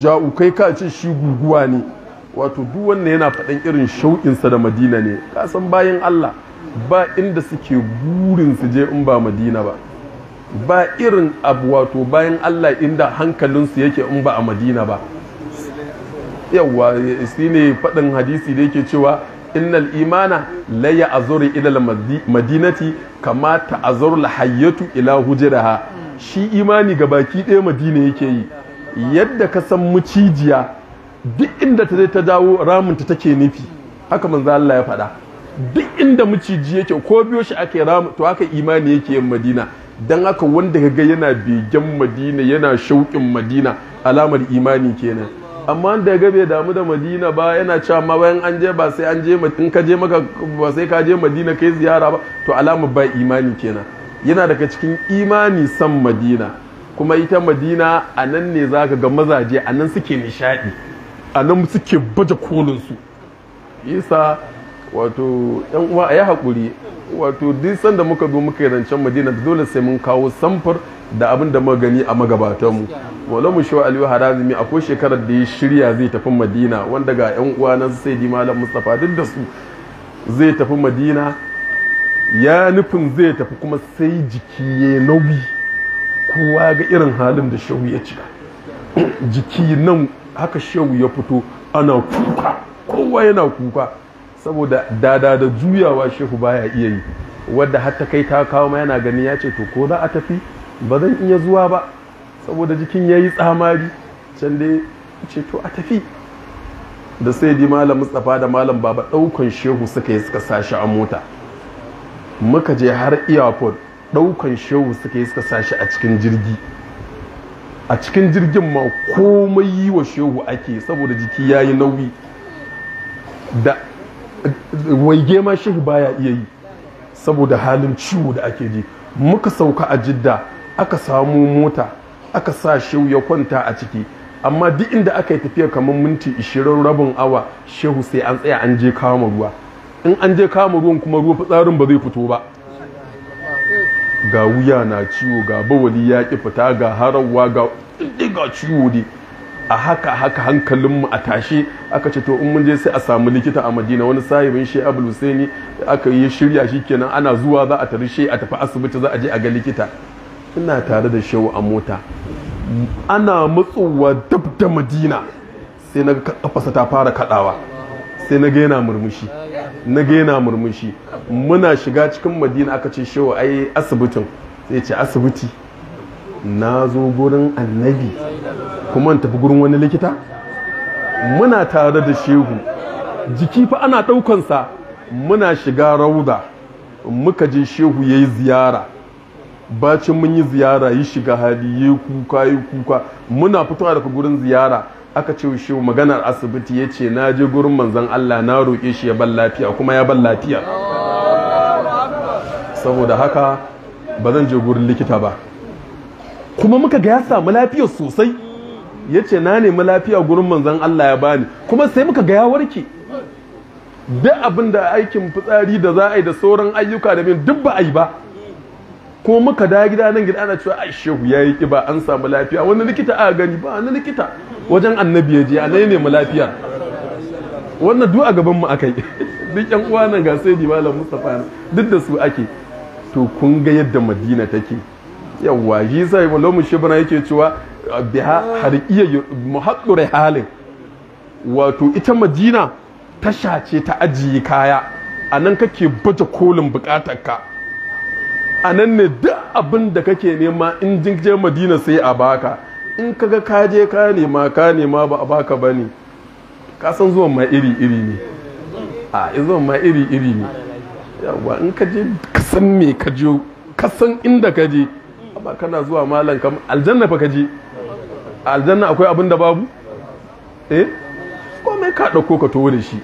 ja'u kai ka ce shi guguwa ne, wato duk wanda yana faɗan irin shauƙinsa da madina ne. Ka san bayan Allah ba inda suke burin su je in ba madina ba, ba irin abu wato bayan Allah inda hankalinsu yake in ba a madina ba. Yawwa shi ne faɗin hadisi da yake cewa innal imana la ya'zuru ila madinati kama ta'zuru al-hayyatu ila hujraha. Shi imani ga baki ɗaya madina yake yi, yadda ka san mucijiya duk inda ta zai ta dawo ramunta take nufi, haka manzo Allah ya faɗa. Duk inda muciji yake ko biyo shi ake ramu, to haka imani yake yin madina. Dan haka wanda kaga yana begen madina yana shauƙin madina alamar imani kenan. Amma da ga bai damu da madina ba, yana cewa ma bayan an je ba sai an je, in ka je maka ba sai ka je madina kai ziyara ba, to alamar ba imani kenan. Yana daga cikin imani san madina. Kuma ita madina a nan ne za ka ga mazaje, a nan suke nishadi, a nan suke baje kolinsu. Isa wato yan uwa a yi haƙuri, wato duk sanda muka zo muka yi rancen madina dole sai mun kawo samfur da abin da muka gani a magabatanmu. Wala mu shawo Aliyu Harazimi akwai shekarar da ya shirya zai tafi madina, wanda ga yan uwa na sai di Malam Mustapha duk da su zai tafi madina, ya nufin zai tafi kuma sai jiki ya nauyi. Kowa ga irin halin da shehu ya cika, jiki nan haka shehu ya fito ana kuka, kowa yana kuka saboda dada da juyawa shehu baya iya yi, wadda hatta kai ta kawo ma yana gani ya ce to ko za a tafi ba zan iya zuwa ba saboda jikin ya yi tsamari. Can dai ce to a tafi da sai di Malam Mustapha da Malam Baba ɗaukan shehu suka yi suka sashi a mota, muka je har airport. Ɗaukan shehu suka yi suka sashi a cikin jirgi, a cikin jirgin ma komai yi wa shehu ake saboda jiki ya yi nauyi, da waige ma shehu baya iya yi saboda halin ciwo da ake ji. Muka sauka a Jidda, aka samu mota aka sa shehu ya kwanta a ciki, amma duk inda aka yi tafiya kamar minti 20 rabin awa shehu sai an tsaya an je kama ruwa. In an je kama ruwan kuma ruwa fitsarin ba zai fito ba, ga wuya na ciwo, ga bawali ya ki fita, ga harawa, ga ciwo dai. A haka hankalinmu a tashe aka ce to in mun je sai a samu likita a Madina. Wani sahibin shi Abul Husaini aka yi shirya shi kenan, ana zuwa za a tare shi a tafi asibiti za a je a ga likita. Ina tare da shehu a mota, ana matsowa dab da Madina sai na ga kafasa ta fara kadawa, sai na ga yana murmushi, muna shiga cikin Madina aka ce shehu ai asibitin, sai ce asibiti na zo gurin annabi kuma in tafi gurin wani likita. Muna tare da shehu, jiki fa ana ɗaukansa. Muna shiga rauda muka je shehu ya yi ziyara, bacin mun yi ziyara yi shiga hali ya kuka. Muna fitowa daga gurin ziyara aka ce shehu maganar asibiti, ya ce na je gurin manzon Allah na roƙe shi ya ban lafiya, kuma ya ban lafiya. Saboda haka ba zan je gurin likita ba, kuma muka ga ya samu lafiya sosai. Ya ce na nemi lafiya gurin manzon Allah ya bani, kuma sai muka ga ya warke. Duk abin da aikin fitsari da za a yi da sauran ayyuka da bin duk ba a yi ba. Kuma muka da gida nan gida ana cewa ai shehu ya yi kiba, an samu lafiya. Wani likita a gani ba, wani likita wajen annabi ya je a nan nemi lafiya. Wannan duk a gaban mu akai. Duk yan uwa nan ga sai di Malam Mustapha duk da su ake. To kun ga yadda Madina take. Yawwa shi sai Malam Shibra yake cewa biha har iya muhaddure halin, wato ita Madina tasha ce ta ajiye kaya, a nan kake baje kolin bukatarka, a nan ne duk abin da kake nema in je Madina sai a baka. In kaga ka je ka nema ba a baka bane, ka san zuwan ma iri ne, zuwan ma iri ne. Yawa in ka je ka san me ka je, ka san inda ka je, ba kana zuwa malan kam aljanna fa ka je. Aljanna akwai abin da babu, komai ka dauko ka towo da shi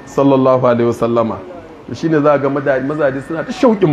sallallahu alaihi wasallama. Shine za ga mazaje suna ta shauƙin